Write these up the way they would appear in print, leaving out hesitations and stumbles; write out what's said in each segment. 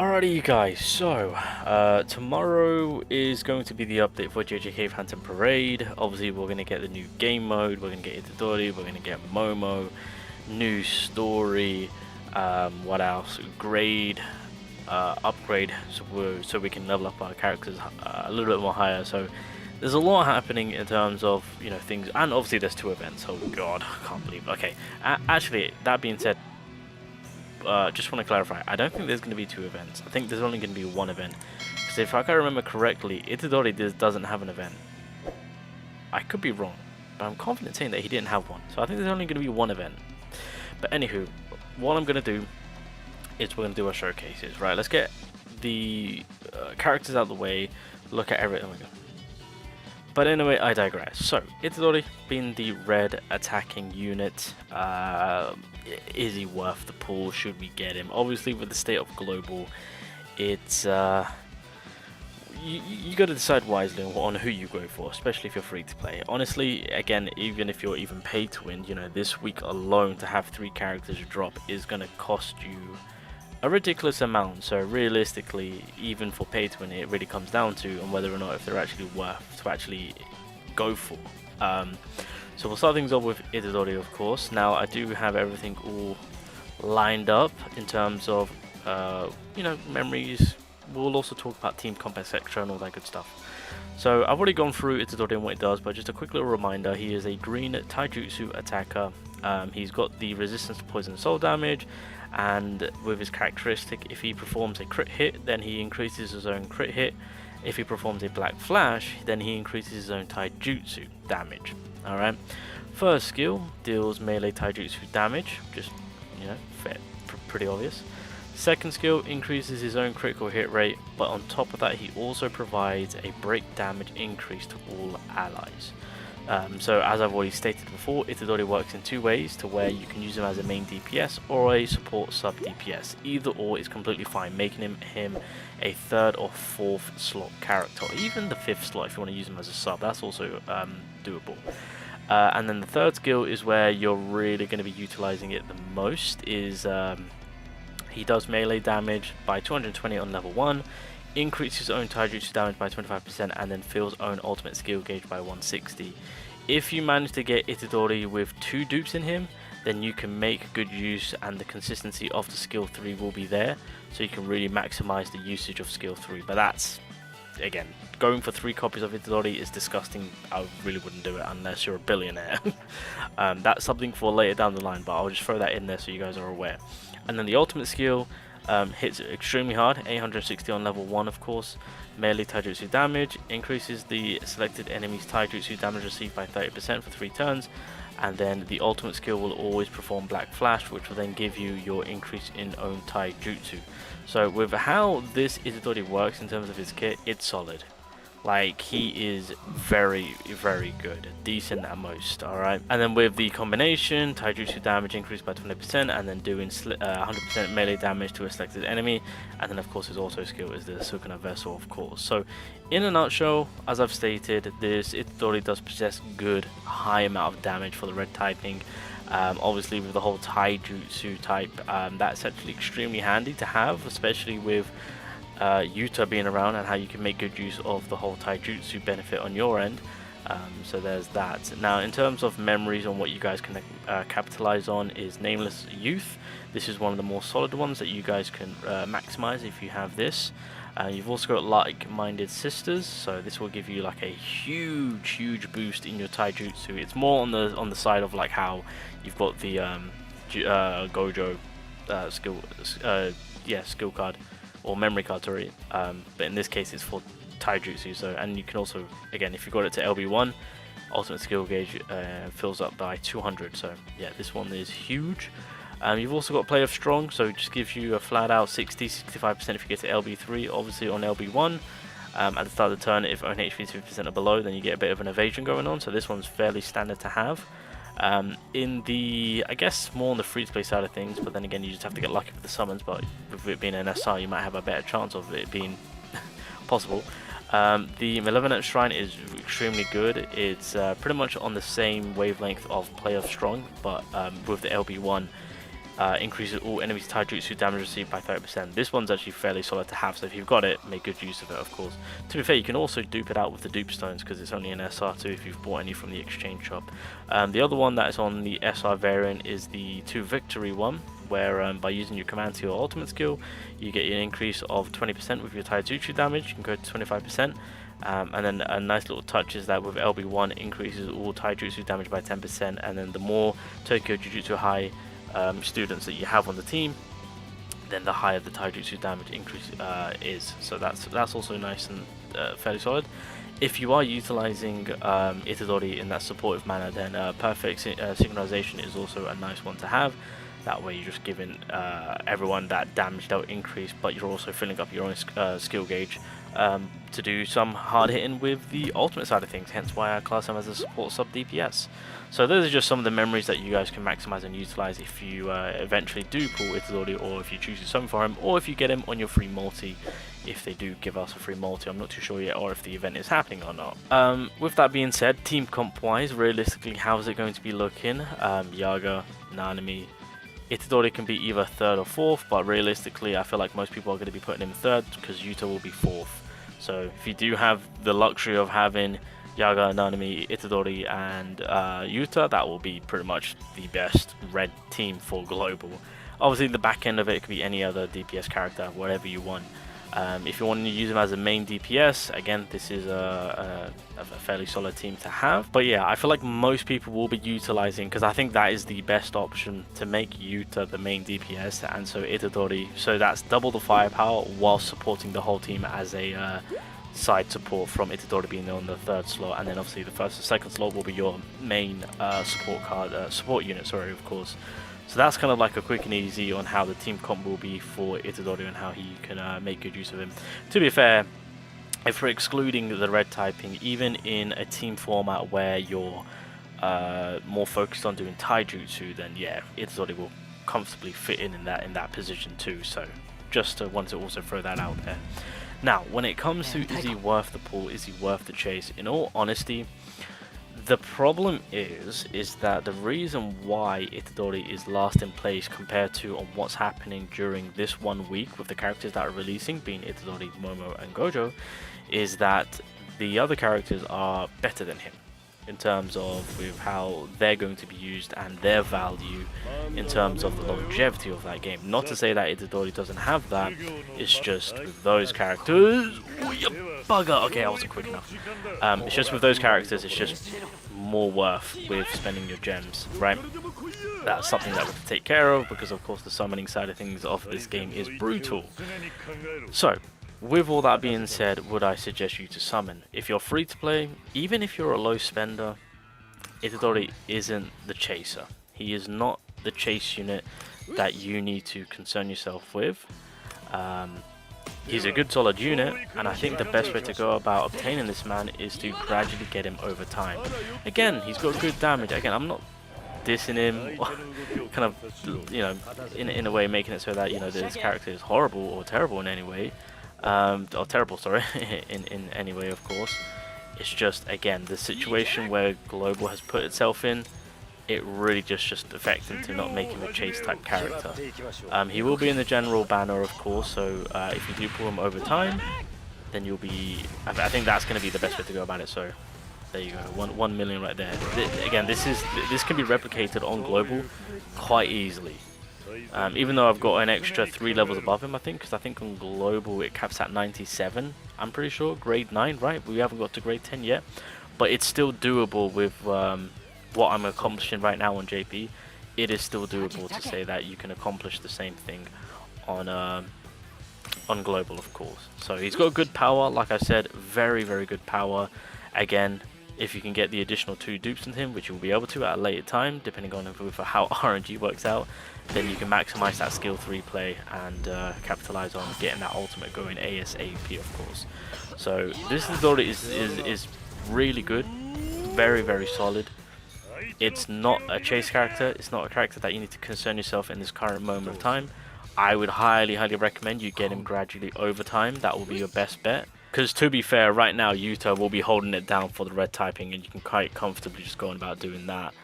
Alrighty, you guys, so tomorrow is going to be the update for JJK Phantom Parade. Obviously, we're going to get the new game mode, we're going to get Itadori, we're going to get Momo, new story, what else? Grade, upgrade, so we can level up our characters a little bit more higher. So there's a lot happening in terms of, you know, things, and obviously there's 2 events. Oh god, I can't believe. Okay, actually, that being said, just want to clarify, I don't think there's going to be 2 events. I think there's only going to be 1 event. Because if I can remember correctly, Itadori doesn't have an event. I could be wrong, but I'm confident saying that he didn't have one. So I think there's only going to be 1 event. But anywho, what I'm going to do is we're going to do our showcases. Right, let's get the characters out of the way, look at everything. Oh my god. But anyway, I digress. So, Itadori being the red attacking unit, is he worth the pull? Should we get him? Obviously, with the state of global, it's you got to decide wisely on who you go for, especially if you're free to play. Honestly, again, even if you're even paid to win, you know, this week alone to have 3 characters drop is going to cost you a ridiculous amount. So realistically, even for pay to win, it really comes down to on whether or not if they're actually worth to actually go for. So we'll start things off with Itadori, of course. Now I do have everything all lined up in terms of you know, memories. We'll also talk about team comp, etc. and all that good stuff. So I've already gone through Itadori and what it does, but just a quick little reminder: he is a green taijutsu attacker. He's got the resistance to poison and soul damage, and with his characteristic, if he performs a crit hit, then he increases his own crit hit. If he performs a black flash, then he increases his own taijutsu damage. Alright, first skill deals melee taijutsu damage, just, you know, pretty obvious. Second skill increases his own critical hit rate, but on top of that he also provides a break damage increase to all allies. So as I've already stated before, Itadori works in 2 ways, to where you can use him as a main DPS or a support sub DPS. Either or is completely fine, making him a 3rd or 4th slot character, or even the 5th slot if you want to use him as a sub. That's also doable. And then the 3rd skill is where you're really going to be utilizing it the most. Is he does melee damage by 220 on level 1. Increases his own taijutsu damage by 25%, and then fills own ultimate skill gauge by 160. If you manage to get Itadori with 2 dupes in him, then you can make good use, and the consistency of the skill 3 will be there, so you can really maximize the usage of skill 3. But that's, again, going for 3 copies of Itadori is disgusting. I really wouldn't do it unless you're a billionaire. That's something for later down the line, but I'll just throw that in there so you guys are aware. And then the ultimate skill hits extremely hard, 860 on level 1, of course. Melee taijutsu damage increases the selected enemy's taijutsu damage received by 30% for 3 turns, and then the ultimate skill will always perform black flash, which will then give you your increase in own taijutsu. So with how this Itadori works in terms of his kit, it's solid. Like, he is very, very good. Decent at most, alright? And then with the combination, taijutsu damage increased by 20%, and then doing 100% melee damage to a selected enemy. And then, of course, his auto skill is the Sukuna Vessel, of course. So, in a nutshell, as I've stated, this Itadori does possess good, high amount of damage for the red typing. Obviously, with the whole taijutsu type, that's actually extremely handy to have, especially with Yuta being around, and how you can make good use of the whole taijutsu benefit on your end. So there's that. Now, in terms of memories on what you guys can capitalize on, is Nameless Youth. This is one of the more solid ones that you guys can maximize if you have this. You've also got Like-Minded Sisters, so this will give you like a huge boost in your taijutsu. It's more on the side of like how you've got the Gojo skill card, or memory card, sorry, but in this case it's for taijutsu. So, and you can also, again, if you got it to LB1, ultimate skill gauge fills up by 200. So yeah, this one is huge. You've also got Play of Strong, so it just gives you a flat out 65% if you get to LB3. Obviously on LB1, at the start of the turn, if own HP is 50% or below, then you get a bit of an evasion going on. So this one's fairly standard to have. In the, I guess, more on the free-to-play side of things, but then again, you just have to get lucky with the summons. But with it being an SR, you might have a better chance of it being possible. The Malevolent Shrine is extremely good. It's pretty much on the same wavelength of Play of Strong, but with the LB1, increases all enemies' taijutsu damage received by 30%. This one's actually fairly solid to have, so if you've got it, make good use of it, of course. To be fair, you can also dupe it out with the dupe stones because it's only an SR2 if you've bought any from the exchange shop. The other one that is on the SR variant is the 2 victory one, where by using your command to your ultimate skill, you get an increase of 20% with your taijutsu damage. You can go to 25%. And then a nice little touch is that with LB1 increases all taijutsu damage by 10%, and then the more Tokyo Jujutsu High students that you have on the team, then the higher the taijutsu damage increase is. So that's also nice and fairly solid. If you are utilizing Itadori in that supportive manner, then perfect synchronization is also a nice one to have. That way you're just giving everyone that damage dealt increase, but you're also filling up your own skill gauge to do some hard hitting with the ultimate side of things, hence why I class him as a support sub DPS. So those are just some of the memories that you guys can maximize and utilize if you eventually do pull Itadori, or if you choose to summon for him, or if you get him on your free multi, if they do give us a free multi. I'm not too sure yet, or if the event is happening or not. With that being said, team comp wise, realistically, how is it going to be looking? Yaga, Nanami, Itadori can be either 3rd or 4th, but realistically I feel like most people are going to be putting him 3rd because Yuta will be 4th. So if you do have the luxury of having Yaga, Nanami, Itadori and Yuta, that will be pretty much the best red team for global. Obviously the back end of it could be any other DPS character, whatever you want. If you want to use him as a main DPS, again, this is a fairly solid team to have. But yeah, I feel like most people will be utilizing, because I think that is the best option, to make Yuta the main DPS, and so Itadori. So that's double the firepower while supporting the whole team as a side support, from Itadori being on the 3rd slot, and then obviously the 1st and 2nd slot will be your main support unit, sorry, of course. So that's kind of like a quick and easy on how the team comp will be for Itadori and how he can make good use of him. To be fair, if we're excluding the red typing, even in a team format where you're more focused on doing taijutsu, then yeah, Itadori will comfortably fit in that position too. So just wanted to also throw that out there. Now, when it comes to is he worth the pull, is he worth the chase, in all honesty, the problem is that the reason why Itadori is last in place compared to on what's happening during this 1 week with the characters that are releasing, being Itadori, Momo and Gojo, is that the other characters are better than him in terms of with how they're going to be used and their value in terms of the longevity of that game. Not to say that Itadori doesn't have that, it's just with those characters... Oh, you bugger! Okay, I wasn't quick enough. It's just with those characters, it's just more worth with spending your gems, right? That's something that we have to take care of, because of course the summoning side of things of this game is brutal. So, with all that being said, would I suggest you to summon? If you're free to play, even if you're a low spender, Itadori isn't the chaser. He is not the chase unit that you need to concern yourself with. He's a good solid unit, and I think the best way to go about obtaining this man is to gradually get him over time. Again, he's got good damage. Again, I'm not dissing him, kind of, you know, in a way making it so that, you know, this character is horrible or terrible in any way. Or terrible, sorry, in any way, of course. It's just, again, the situation where Global has put itself in, it really just affects him to not make him a chase type character. He will be in the general banner, of course, so if you do pull him over time, then you'll be... I think that's going to be the best way to go about it, so there you go, 1 million right there. Again, this can be replicated on Global quite easily. Even though I've got an extra 3 levels above him, I think, because I think on Global it caps at 97, I'm pretty sure, grade 9, right? We haven't got to grade 10 yet, but it's still doable with what I'm accomplishing right now on JP. It is still doable to say that you can accomplish the same thing on Global, of course. So he's got good power, like I said, very, very good power. Again, if you can get the additional 2 dupes in him, which you'll be able to at a later time, depending on how RNG works out, then you can maximize that skill 3 play and capitalize on getting that ultimate going ASAP, of course. So this Itadori is really good, very, very solid. It's not a chase character, it's not a character that you need to concern yourself in this current moment of time. I would highly, highly recommend you get him gradually over time. That will be your best bet. Because to be fair, right now Yuta will be holding it down for the red typing, and you can quite comfortably just go on about doing that.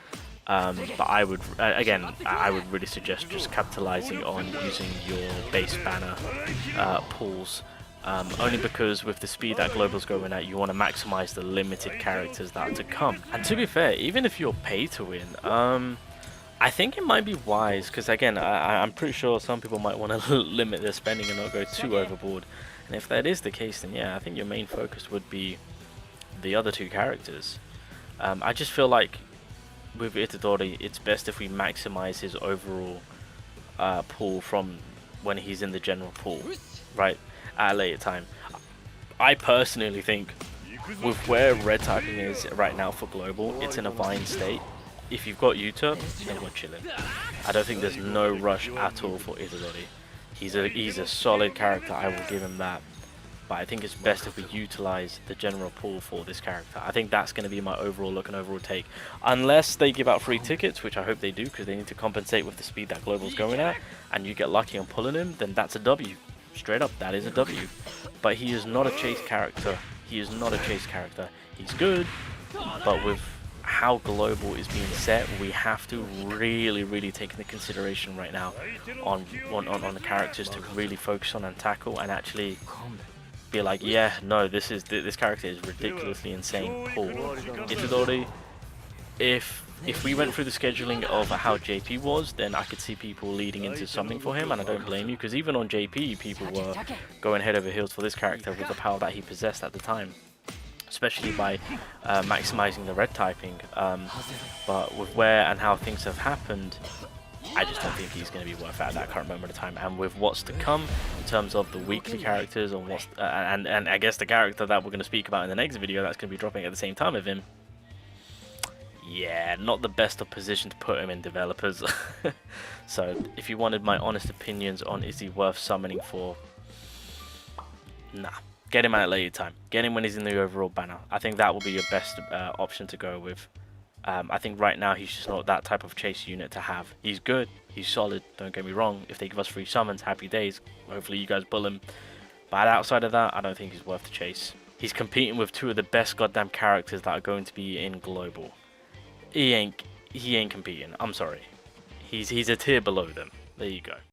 But I would, again, I would really suggest just capitalizing on using your base banner pools. Only because with the speed that Global's going at, you want to maximize the limited characters that are to come. And to be fair, even if you're pay to win, I think it might be wise, because again, I'm pretty sure some people might want to limit their spending and not go too overboard. And if that is the case, then yeah, I think your main focus would be the other two characters. I just feel like with Itadori, it's best if we maximize his overall pool from when he's in the general pool, right? At a later time. I personally think with where red typing is right now for global, it's in a fine state. If you've got Yuta, then we're chilling. I don't think there's no rush at all for Itadori. He's a solid character, I will give him that. But I think it's best if we utilize the general pool for this character. I think that's going to be my overall look and overall take. Unless they give out free tickets, which I hope they do, because they need to compensate with the speed that global's going at, and you get lucky on pulling him, then that's a W. Straight up, that is a W. But he is not a chase character. He is not a chase character. He's good, but with how global is being set, we have to really take into consideration right now on the characters to really focus on and tackle and actually be like, yeah, no, this character is ridiculously insane. Cool. Itadori, if we went through the scheduling of how JP was, then I could see people leading into something for him, and I don't blame you, because even on JP, people were going head over heels for this character with the power that he possessed at the time, especially by maximizing the red typing. But with where and how things have happened, I just don't think he's going to be worth it at that current moment of time. And with what's to come in terms of the weekly characters, or what's and I guess the character that we're going to speak about in the next video that's going to be dropping at the same time of him, yeah, not the best of position to put him in developers. So if you wanted my honest opinions on is he worth summoning for, nah, get him at a later time. Get him when he's in the overall banner. I think that will be your best option to go with. I think right now he's just not that type of chase unit to have. He's good, he's solid, don't get me wrong. If they give us free summons, happy days. Hopefully you guys pull him. But outside of that, I don't think he's worth the chase. He's competing with two of the best goddamn characters that are going to be in global. He ain't competing. I'm sorry. He's a tier below them. There you go.